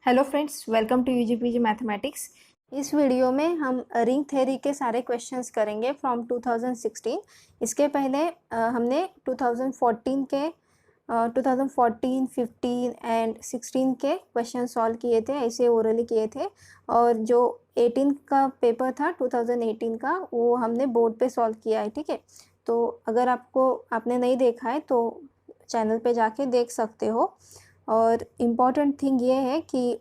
Hello friends, welcome to UGPG mathematics. इस video में हम रिंग थ्योरी के सारे क्वेश्चंस करेंगे फ्रॉम 2016। इसके पहले हमने 2014 के 2014, 15 एंड 16 के क्वेश्चन सॉल्व किए थे, ऐसे ओरली किए थे। और जो 18 का पेपर था 2018 का, वो हमने बोर्ड पे सॉल्व किया है। ठीक है, तो अगर आपने नहीं देखा है तो चैनल पे जाके देख सकते हो। और इम्पॉर्टेंट थिंग ये है कि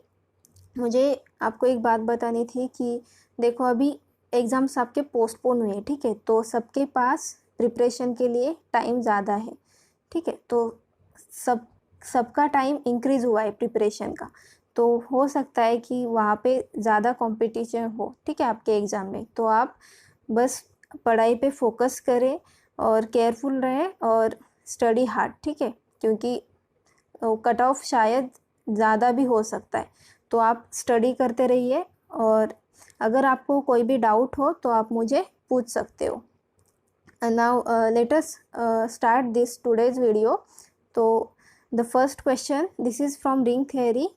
मुझे आपको एक बात बतानी थी कि देखो, अभी एग्ज़ाम्स आपके पोस्टपोन हुए, ठीक है, तो सबके पास प्रिपरेशन के लिए टाइम ज़्यादा है। ठीक है, तो सबका टाइम इंक्रीज़ हुआ है प्रिपरेशन का, तो हो सकता है कि वहाँ पे ज़्यादा कंपटीशन हो। ठीक है, आपके एग्ज़ाम में तो आप बस पढ़ाई पे फोकस करें और केयरफुल रहें और स्टडी हार्ड। ठीक है, क्योंकि कट ऑफ शायद ज़्यादा भी हो सकता है, तो आप स्टडी करते रहिए। और अगर आपको कोई भी डाउट हो तो आप मुझे पूछ सकते हो। Now let us start this today's video. तो the first question, this is from ring theory,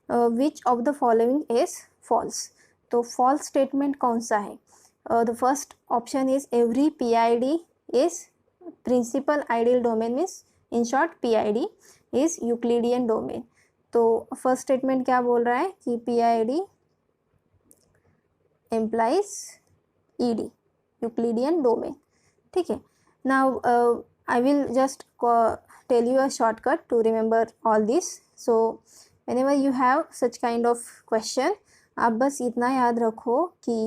which of the following is false. तो फॉल्स स्टेटमेंट कौन सा है? The first option is every PID is principal ideal domain, means in short PID is Euclidean domain. तो फर्स्ट स्टेटमेंट क्या बोल रहा है कि PID implies ED, Euclidean domain. ठीक है, now I will just tell you a shortcut to remember all this. So whenever you have such kind of question, आप बस इतना याद रखो कि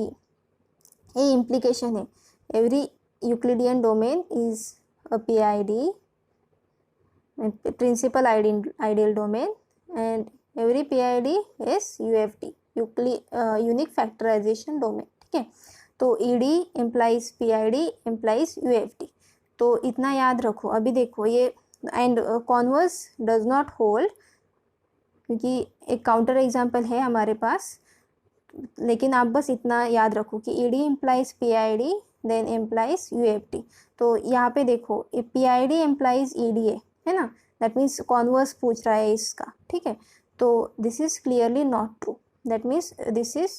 ये implication है, every Euclidean domain is a PID, principal ideal domain, and every PID is UFD, unique factorization domain. ठीक है, तो ED implies PID implies UFD, तो इतना याद रखो। अभी देखो ये and converse does not hold, क्योंकि एक काउंटर एग्जाम्पल है हमारे पास, लेकिन आप बस इतना याद रखो कि ED implies PID then implies UFD। तो यहाँ पे देखो ये PID implies ED है ना, दैट मीन्स कॉन्वर्स पूछ रहा है इसका। ठीक है, तो this is clearly not true, that means this is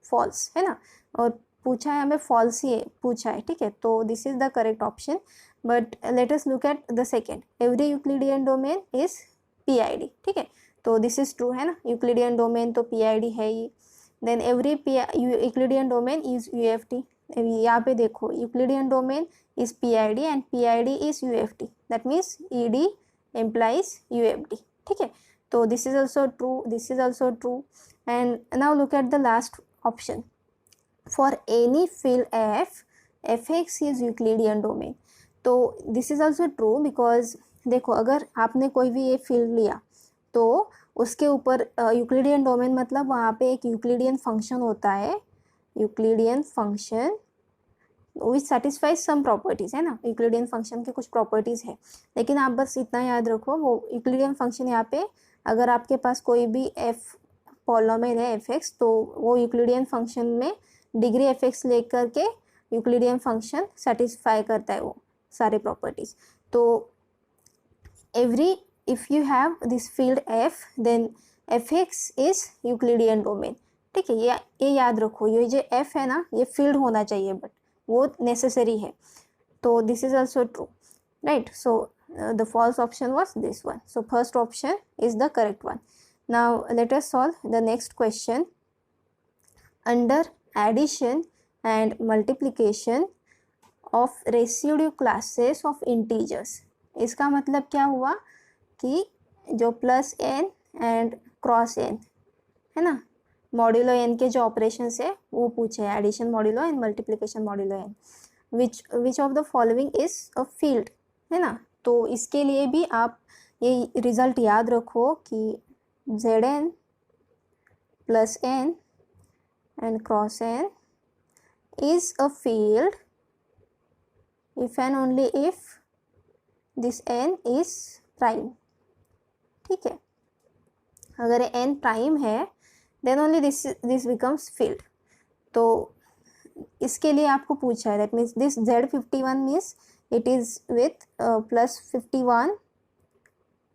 false है ना, और पूछा है हमें फॉल्स ही पूछा है। ठीक है, तो this is the correct option. But let us look at the second, every Euclidean domain is PID। ठीक है, तो दिस इज ट्रू है ना, यूक्लिडियन डोमेन तो PID है ही। Then every Euclidean domain is UFD। यहाँ पे देखो Euclidean domain is PID and PID is UFD, that means ED implies UFD। ठीक है, तो this is also true, this is also true। and now look at the last option, for any field F, Fx is Euclidean domain। तो this is also true because देखो, अगर आपने कोई भी ये फील्ड लिया तो उसके ऊपर यूक्लिडियन डोमेन मतलब वहाँ पे एक यूक्लिडियन फंक्शन होता है, Euclidean function which satisfies some properties है ना, यूक्लिडियन फंक्शन के कुछ प्रॉपर्टीज़ है। लेकिन आप बस इतना याद रखो, वो यूक्लिडियन फंक्शन यहाँ पे अगर आपके पास कोई भी f पॉलिनोमियल है fx, तो वो यूक्लिडियन फंक्शन में डिग्री fx लेकर के यूक्लिडियन फंक्शन सेटिस्फाई करता है वो सारे प्रॉपर्टीज़। तो every if you have this field f, then fx is Euclidean domain. ठीक है, ये याद रखो, ये जो f है ना, ये फील्ड होना चाहिए, बट वो नेसेसरी है। तो this is also true, right. So the false option was this one, so first option is the correct one. Now let us solve the next question. Under addition and multiplication of residue classes of integers, इसका मतलब क्या हुआ कि जो plus n and cross n है ना, modulo n के जो ऑपरेशन है वो पूछे हैं, addition modulo and multiplication modulo n, which of the following is a field है ना। तो इसके लिए भी आप ये रिजल्ट याद रखो कि Zn plus n and cross n is a field if and only if this n is prime. ठीक है, अगर n प्राइम है then only this becomes field। तो इसके लिए आपको पूछा है, that means this Z51 means it is with plus 51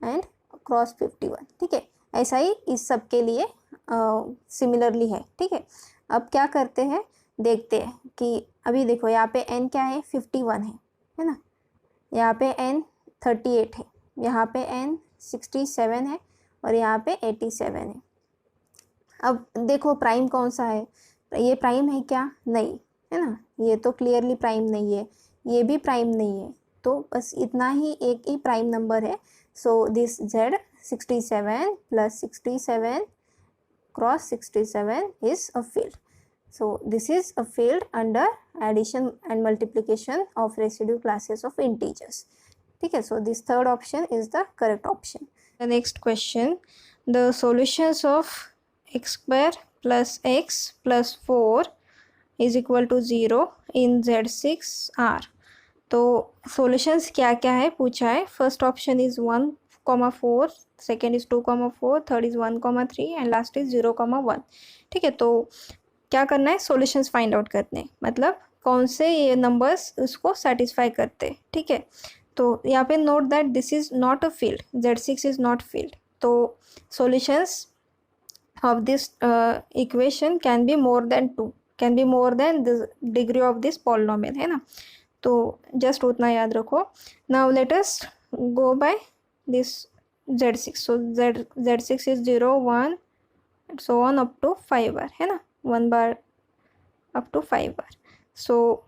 and cross 51। ठीक है, ऐसा ही इस सब के लिए सिमिलरली है, ठीक है। अब क्या करते हैं, देखते हैं कि अभी देखो यहाँ पे n क्या है, 51 है ना, यहाँ पे n 38 है, यहाँ पे n 67 है और यहाँ पे 87 है। अब देखो प्राइम कौन सा है, ये प्राइम है क्या, नहीं है ना, ये तो क्लियरली प्राइम नहीं है, ये भी प्राइम नहीं है, तो बस इतना ही एक ही प्राइम नंबर है। So this z 67 plus 67 cross 67 is a field. So this is a field under addition and multiplication of residue classes of integers. Okay, so this third option is the correct option. The next question, the solutions of x square plus x plus 4 is equal to 0 in Z6 are. तो solutions क्या क्या है पूछा है। First option is 1,4, second is 2,4, third is 1,3 and last is 0,1। ठीक है, तो क्या करना है, सॉल्यूशंस फाइंड आउट करने, मतलब कौन से ये नंबर्स उसको सेटिस्फाई करते। ठीक है, तो यहाँ पे note that this is not a field, Z6 is not field, तो solutions of this equation can be more than 2, can be more than the degree of this polynomial, है ना, तो जस्ट उतना याद रखो। Now let us go by this Z6, so Z6 is 0, 1 so on up to 5 बार, है ना, 1 बार अप टू 5 बार। सो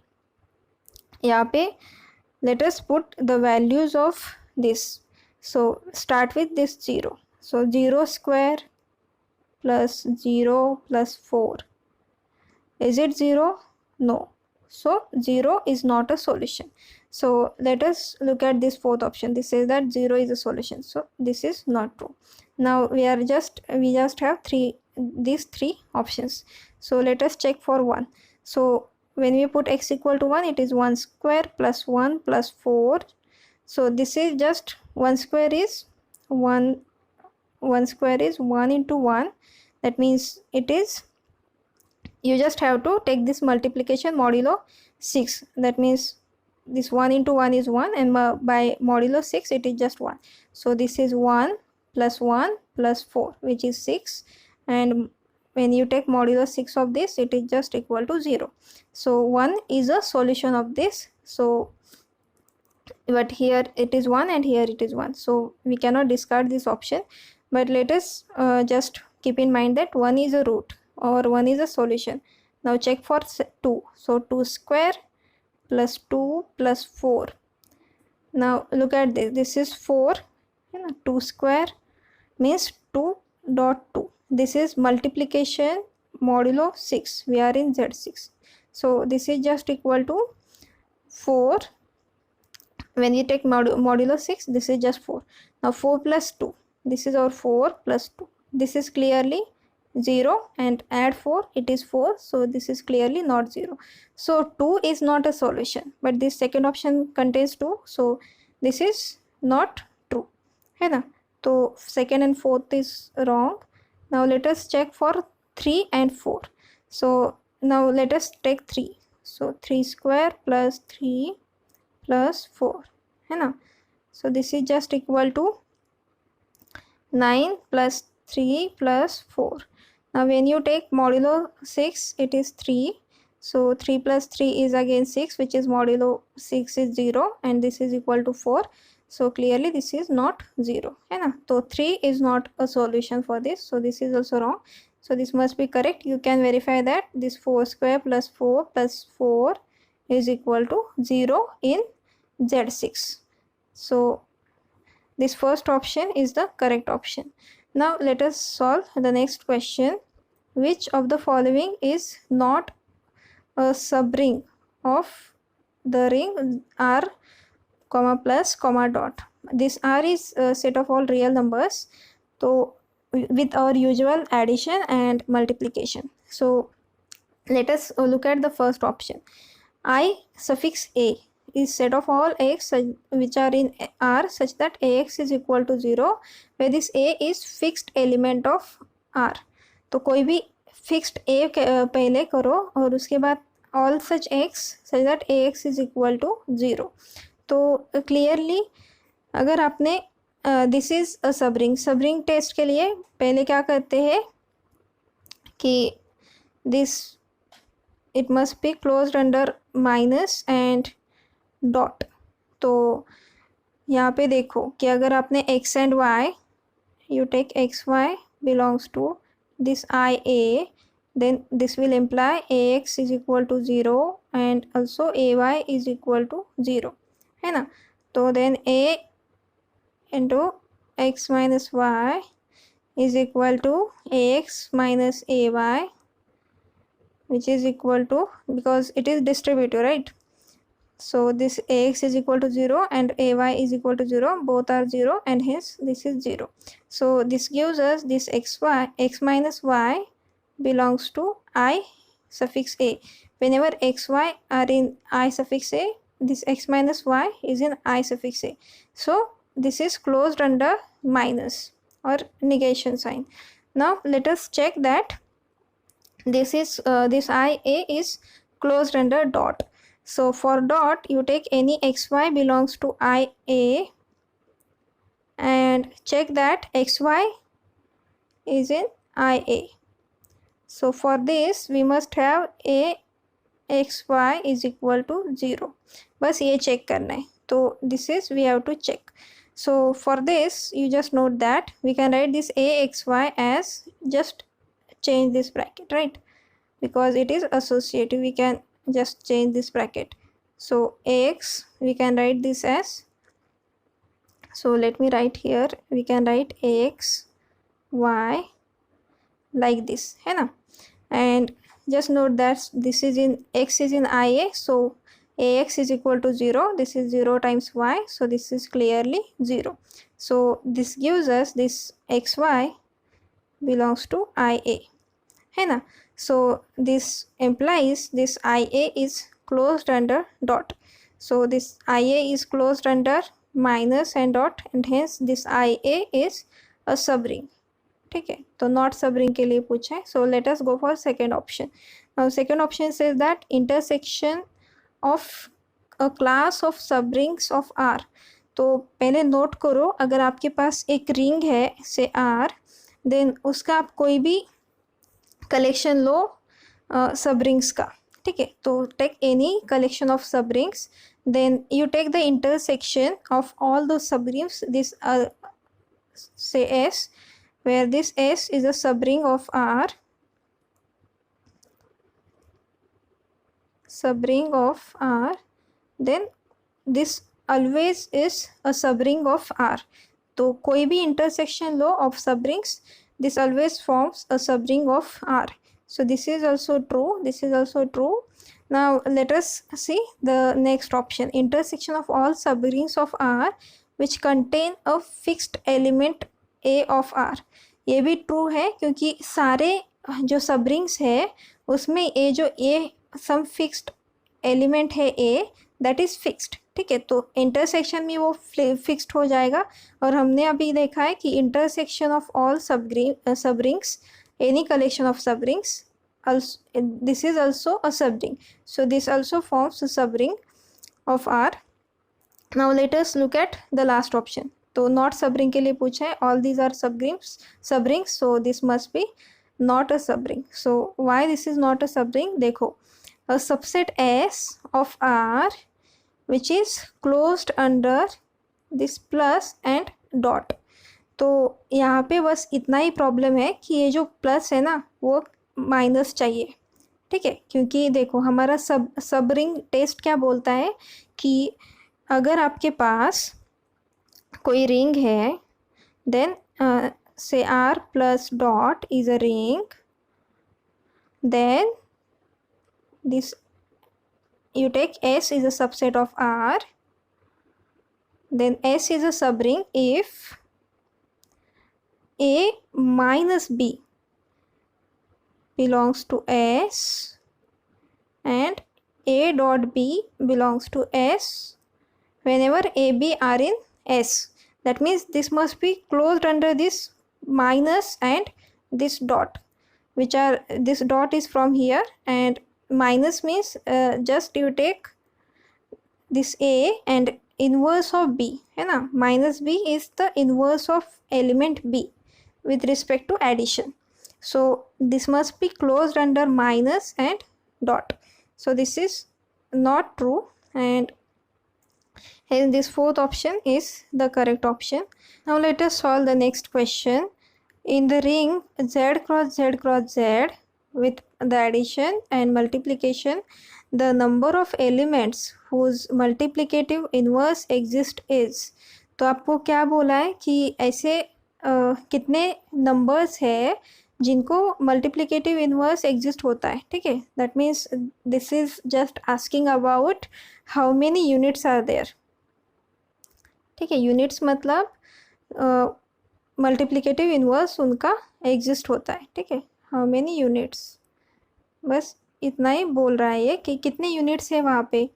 यहाँ पे let us put the values of this. So start with this 0. So 0 square plus 0 plus 4. Is it 0? No. So 0 is not a solution. So let us look at this fourth option. This says that 0 is a solution. So this is not true. Now we just have these three options. So let us check for 1. So when we put x equal to 1, it is 1 square plus 1 plus 4. So this is just 1 square is 1 square is 1 into 1. That means it is, you just have to take this multiplication modulo 6. That means this 1 into 1 is 1 and by modulo 6 it is just 1. So this is 1 plus 4 which is 6, and when you take modulo 6 of this, it is just equal to 0. So 1 is a solution of this. So but here it is 1 and here it is 1, so we cannot discard this option, but let us just keep in mind that 1 is a root or 1 is a solution. Now check for 2. So 2 square plus 2 plus 4. Now look at this, this is 4, 2 square means 2 dot 2. This is multiplication modulo 6. We are in Z6. So this is just equal to 4. When you take modulo 6, this is just 4. Now 4 plus 2. This is our 4 plus 2. This is clearly 0 and add 4, it is 4. So this is clearly not 0. So 2 is not a solution. But this second option contains 2. So this is not true. है ना? तो second and fourth is wrong. Now let us check for 3 and 4. So now let us take 3. So 3 square plus 3 plus 4, है ना? So this is just equal to 9 plus 3 plus 4. Now when you take modulo 6, it is 3. So 3 plus 3 is again 6, which is modulo 6 is 0, and this is equal to 4. So clearly this is not 0, है ना? तो 3 is not a solution for this. So this is also wrong. So this must be correct. You can verify that this 4 square plus 4 plus 4 is equal to 0 in Z6. So this first option is the correct option. Now let us solve the next question. Which of the following is not a subring of the ring R, comma plus, comma dot? This R is a set of all real numbers, so with our usual addition and multiplication. So let us look at the first option. I suffix a is set of all x which are in R such that ax is equal to 0, where this a is fixed element of R. तो कोई भी fixed a पहले करो और उसके बाद all such x such that ax is equal to 0. तो clearly अगर आपने this is a subring test के लिए पहले क्या करते हैं, कि this it must be closed under minus and dot. तो यहाँ पे देखो कि अगर आपने x and y, you take xy belongs to this IA, then this will imply ax is equal to 0 and also ay is equal to 0, है ना. तो then a into x minus y is equal to ax minus ay, which is equal to, because it is distributive, right? So this ax is equal to 0 and ay is equal to 0, both are 0, and hence this is 0. So this gives us this xy, x minus y belongs to I suffix a. Whenever xy are in I suffix a, this x minus y is in I suffix a. So this is closed under minus or negation sign. Now let us check that this is this IA is closed under dot. So for dot, you take any xy belongs to IA and check that xy is in IA. So for this we must have a xy is equal to 0. बस ये check करना है. तो this is we have to check. So for this you just note that we can write this axy as, just change this bracket, right? Because it is associative, we can just change this bracket. So ax we can write this as, so let me write here, we can write ax y like this, है ना. And just note that this is in, x is in IA, so ax is equal to 0, this is 0 times y, so this is clearly 0. So this gives us this xy belongs to IA, है ना. So this implies this IA is closed under dot. So this IA is closed under minus and dot, and hence this IA is a subring. ठीक है, तो not subring के लिए पूछा है. So let us go for second option. Now second option says that intersection of a class of subrings of R. तो पहले note करो, अगर आपके पास एक रिंग है से आर, देन उसका आप कोई भी कलेक्शन लो सबरिंग्स का. ठीक है, तो take any collection of subrings, then you take the intersection of all दो subrings, this say S, where this S is a subring of R, then this always is a subring of R. तो कोई भी intersection low of subrings, this always forms a subring of R. So this is also true, this is also true. Now let us see the next option, intersection of all subrings of R which contain a fixed element A of R. ये भी true है, क्योंकि सारे जो सबरिंग्स है उसमें ए जो ए सम fixed element है ए, दैट इज़ फिक्स्ड. ठीक है, तो इंटरसेक्शन में वो फिक्स्ड हो जाएगा. और हमने अभी देखा है कि intersection of all subrings, any collection of subrings, this is also a subring. So this also forms a subring of R. Now let us look at the last option. तो नॉट सबरिंग के लिए पूछा है, all these are subrings, so this must be not a subring. So why this is not a subring, देखो, a subset S of R which is closed under this plus and dot. तो यहाँ पे बस इतना ही problem है कि ये जो प्लस है ना वो माइनस चाहिए. ठीक है, क्योंकि देखो हमारा सबरिंग टेस्ट क्या बोलता है कि अगर आपके पास कोई रिंग है, then say R plus dot is a ring, then this you take S is a subset of R, then S is a subring if A minus B belongs to S and A dot B belongs to S whenever A, B are in S. That means this must be closed under this minus and this dot, which are, this dot is from here, and minus means just you take this A and inverse of B, है ना. minus B is the inverse of element B with respect to addition. So this must be closed under minus and dot. So this is not true, and hence this fourth option is the correct option. Now let us solve the next question. In the ring z cross z cross z with the addition and multiplication, the number of elements whose multiplicative inverse exist is. तो आपको क्या बोला है कि ऐसे कितने numbers है जिनको मल्टीप्लिकेटिव इनवर्स एग्जिस्ट होता है, ठीक है. That means this is just asking about how many units are there, ठीक है. यूनिट्स मतलब मल्टीप्लिकेटिव इनवर्स उनका एग्जिस्ट होता है, ठीक है. हाउ मेनी यूनिट्स, बस इतना ही बोल रहा है ये कि कितने यूनिट्स है वहाँ पे,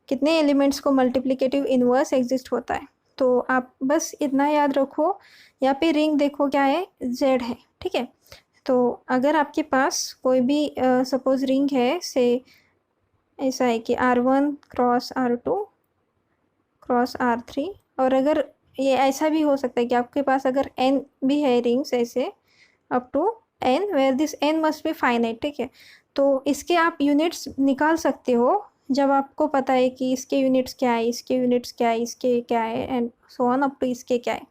कितने एलिमेंट्स को मल्टीप्लिकेटिव इनवर्स एग्जिस्ट होता है. तो आप बस इतना याद रखो. यहाँ पे रिंग देखो क्या है, z है, ठीक है. तो अगर आपके पास कोई भी सपोज रिंग है, से ऐसा है कि R1 cross R2 cross R3, और अगर ये ऐसा भी हो सकता है कि आपके पास अगर n भी है रिंग्स ऐसे up to n, where this n must be finite, ठीक है. तो इसके आप यूनिट्स निकाल सकते हो जब आपको पता है कि इसके यूनिट्स क्या है, इसके यूनिट्स क्या है, इसके क्या है, and so on up to इसके क्या है.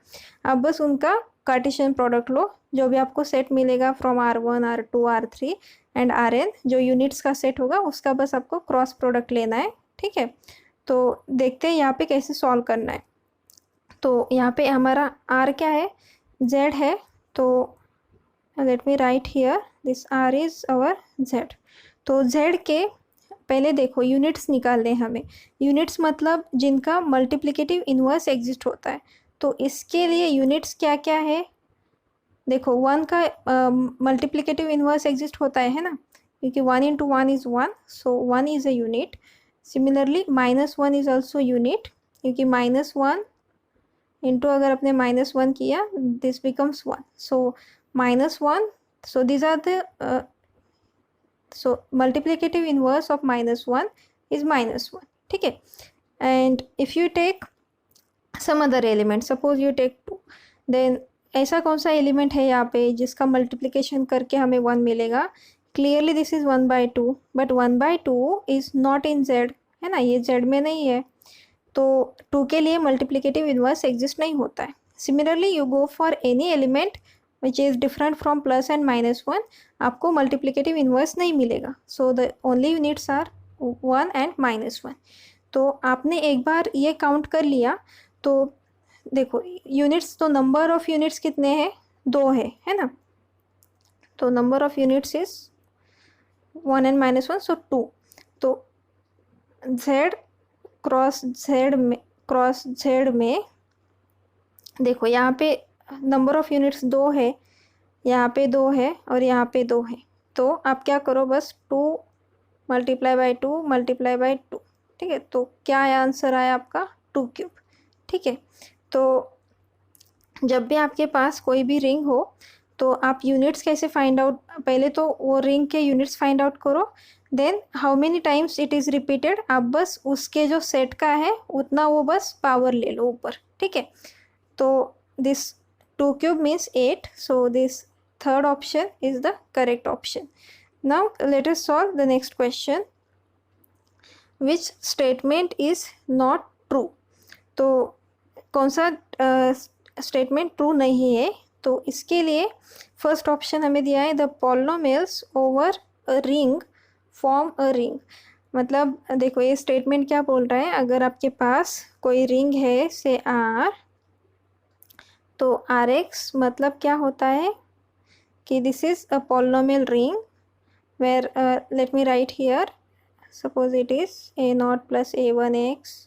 आप बस उनका कार्टेशियन प्रोडक्ट लो, जो भी आपको सेट मिलेगा from R1 R2 R3 and Rn, जो यूनिट्स का सेट होगा उसका बस आपको क्रॉस प्रोडक्ट लेना है, ठीक है. तो देखते हैं यहाँ पे कैसे सॉल्व करना है. तो यहाँ पे हमारा R क्या है, Z है. तो late me write here this R is our Z. तो Z के पहले देखो यूनिट्स निकालने हमें. यूनिट्स मतलब जिनका मल्टीप्लिकेटिव इनवर्स एग्जिस्ट होता है. तो इसके लिए यूनिट्स क्या क्या है, देखो 1 का मल्टीप्लिकेटिव इनवर्स एग्जिस्ट होता है ना, क्योंकि 1 into 1 is 1, so 1 is a unit. Similarly -1 is also unit, क्योंकि -1 इंटू अगर आपने -1 किया this becomes 1, so -1. So this are the so multiplicative inverse of -1 is -1, ठीक है. and if you take some other element, suppose you take 2, then ऐसा कौन सा element है यहाँ पे जिसका मल्टीप्लिकेशन करके हमें 1 मिलेगा. Clearly this is 1/2, but 1/2 is not in z, है ना, ये z में नहीं है. तो 2 के लिए मल्टीप्लिकेटिव इनवर्स एग्जिस्ट नहीं होता है. Similarly you go for any element which is different from plus and -1, आपको मल्टीप्लिकेटिव इनवर्स नहीं मिलेगा. So the only units are 1 and -1. तो आपने एक बार ये काउंट कर लिया. तो देखो यूनिट्स, तो नंबर ऑफ यूनिट्स कितने हैं, 2 है ना. तो number of units is 1 and -1, सो 2. तो z क्रॉस z में देखो यहाँ पे नंबर ऑफ यूनिट्स 2 है, यहाँ पे 2 है और यहाँ पे 2 है. तो आप क्या करो, बस 2 × 2 × 2, ठीक है. तो क्या आंसर आया आपका, 2³ ठीक है. तो जब भी आपके पास कोई भी रिंग हो तो आप यूनिट्स कैसे फाइंड आउट, पहले तो वो रिंग के यूनिट्स फाइंड आउट करो, then how many times it is repeated, आप बस उसके जो सेट का है उतना वो बस पावर ले लो ऊपर, ठीक है. तो this 2³ means 8, so this third option is the correct option. Now let us solve the next question. Which statement is not true? तो कौन सा स्टेटमेंट ट्रू नहीं है. तो इसके लिए फर्स्ट ऑप्शन हमें दिया है, the polynomials over a ring form a ring. मतलब देखो ये स्टेटमेंट क्या बोल रहा है, अगर आपके पास कोई रिंग है से R, तो Rx मतलब क्या होता है कि this is a polynomial ring where let me write here, suppose it is a0 + a1x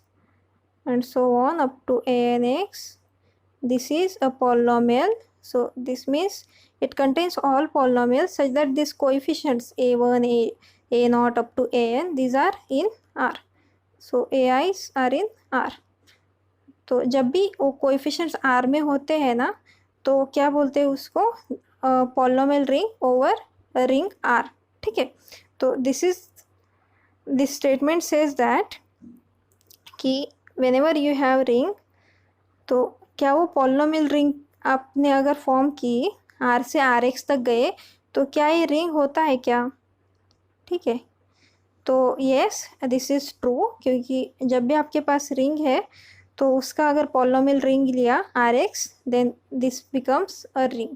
and so on up to anx. This is a polynomial, so this means it contains all polynomials such that these coefficients a1 a0 up to an, these are in R, so ai's are in R. तो जब भी वो coefficients R में होते हैं ना, तो क्या बोलते हैं उसको, polynomial ring over ring R, ठीक है. तो दिस स्टेटमेंट सेज दैट कि व्हेनेवर यू हैव रिंग, तो क्या वो पॉलिनोमियल रिंग आपने अगर फॉर्म की R से Rx तक गए, तो क्या ये रिंग होता है क्या? ठीक है, तो यस दिस इज ट्रू, क्योंकि जब भी आपके पास रिंग है तो उसका अगर पॉलिनोमियल रिंग लिया Rx, then this becomes a ring.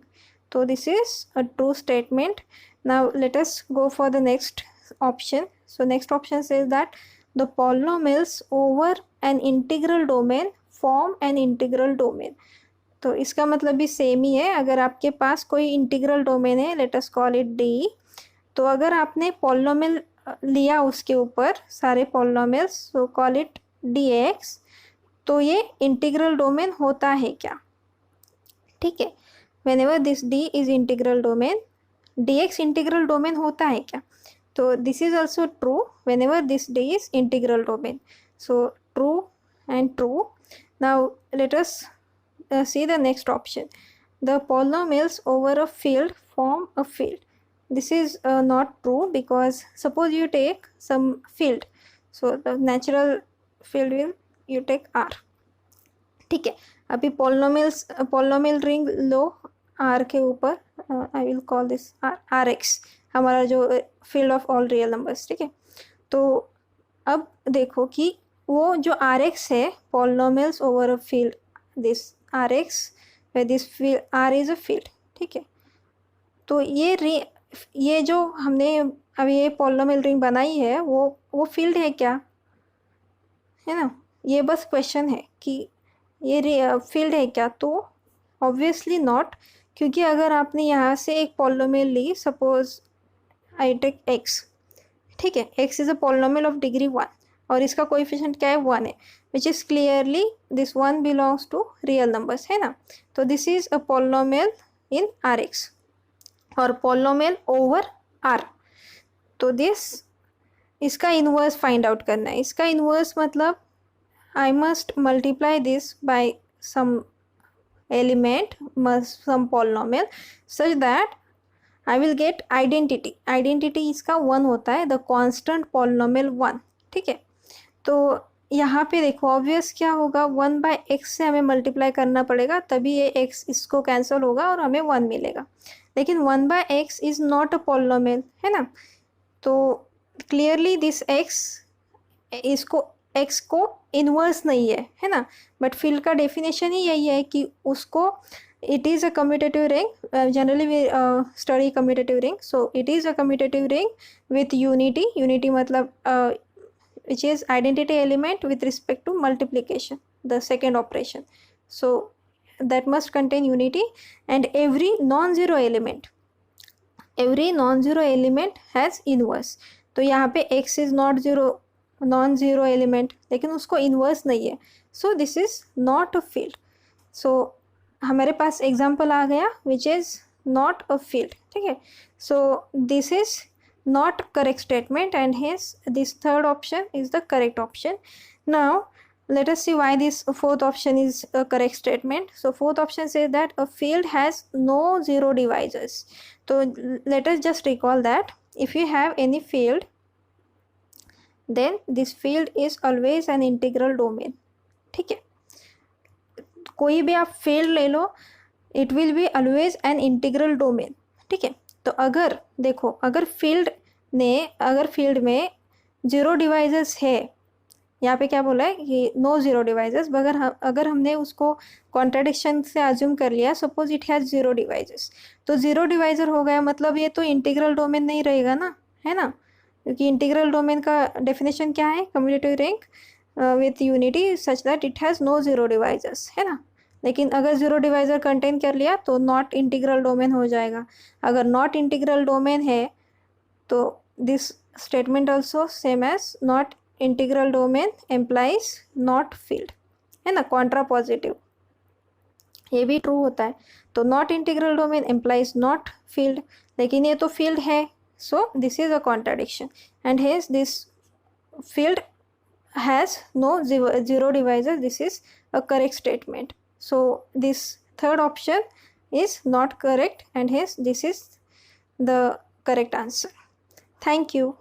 तो this is a true statement. Now let us go for the next option. So next option says that the polynomials over an integral domain form an integral domain. तो इसका मतलब भी same ही है. अगर आपके पास कोई integral domain है, let us call it D, तो अगर आपने पॉलिनोमियल लिया उसके ऊपर सारे polynomials, so call it dx, तो ये इंटीग्रल डोमेन होता है क्या? ठीक है, whenever this d is integral domain, dx integral domain होता है क्या? तो this is also true whenever this d is integral domain. So true and true. Now let us see the next option. The polynomials over a field form a field. This is not true, because suppose you take some field, so the natural field will you take R. ठीक है, अभी polynomial ring लो R के ऊपर, I will call this Rx, हमारा जो field of all real numbers. ठीक है, तो अब देखो कि वो जो Rx है, polynomials over a field, this Rx way this field R is a field. ठीक है, तो ये जो हमने अभी ये पॉलिनोमियल रिंग बनाई है वो फील्ड है क्या? है ना, ये बस क्वेश्चन है कि ये फील्ड है क्या? तो ऑब्वियसली नॉट, क्योंकि अगर आपने यहाँ से एक पॉलिनोमियल ली, सपोज आई टेक x. ठीक है, x is a polynomial of degree 1 और इसका कोएफिशिएंट क्या है? 1 है, which is clearly this 1 belongs to real numbers, है ना. तो this is a polynomial in Rx और पॉलिनोमियल ओवर R. तो इसका इनवर्स फाइंड आउट करना है. इसका इनवर्स मतलब I must multiply this by some element, some polynomial, such that I will get identity. Identity इसका 1 होता है, the constant polynomial 1. ठीक है, तो यहाँ पे देखो ऑब्वियस क्या होगा, 1 by x से हमें मल्टीप्लाई करना पड़ेगा, तभी ये x इसको कैंसिल होगा और हमें 1 मिलेगा. लेकिन 1 by x is not a polynomial, है ना. तो क्लियरली दिस x को इनवर्स नहीं है ना. बट फील्ड का डेफिनेशन ही यही है कि उसको it is a commutative ring. Generally we study commutative ring. So it is a commutative ring with unity मतलब which is identity element with respect to multiplication, the second operation. So that must contain unity, and every non-zero element has inverse. तो यहाँ पे x is not zero, non zero element, लेकिन उसको inverse नहीं है, so this is not a field. So हमारे पास example आ गया which is not a field. ठीक है, so this is not correct statement, and hence this third option is the correct option. Now let us see why this fourth option is a correct statement. So fourth option says that a field has no zero divisors. So let us just recall that if you have any field, then this field is always an integral domain. ठीक है, कोई भी आप field ले लो, it will be always an integral domain. ठीक है, तो अगर देखो अगर फील्ड में जीरो डिवाइजर्स है, यहाँ पे क्या बोला है कि नो जीरो डिवाइजर्स, अगर हमने उसको कॉन्ट्राडिक्शन से अज्यूम कर लिया, suppose it has zero divisors, तो जीरो डिवाइजर हो गया मतलब ये तो इंटीग्रल डोमेन नहीं रहेगा ना, है ना, क्योंकि इंटीग्रल डोमेन का डेफिनेशन क्या है, commutative ring with unity such that it has no zero divisors, है ना. लेकिन अगर जीरो डिवाइजर कंटेन कर लिया तो नॉट इंटीग्रल डोमेन हो जाएगा. अगर नॉट इंटीग्रल डोमेन है तो this statement also same as not integral domain implies not field, है ना, कॉन्ट्रा पॉजिटिव, ये भी ट्रू होता है. तो not integral domain implies not field, लेकिन ये तो फील्ड है, so this is a contradiction, and hence this field has no zero divisor. This is a correct statement. So this third option is not correct, and hence this is the correct answer. Thank you.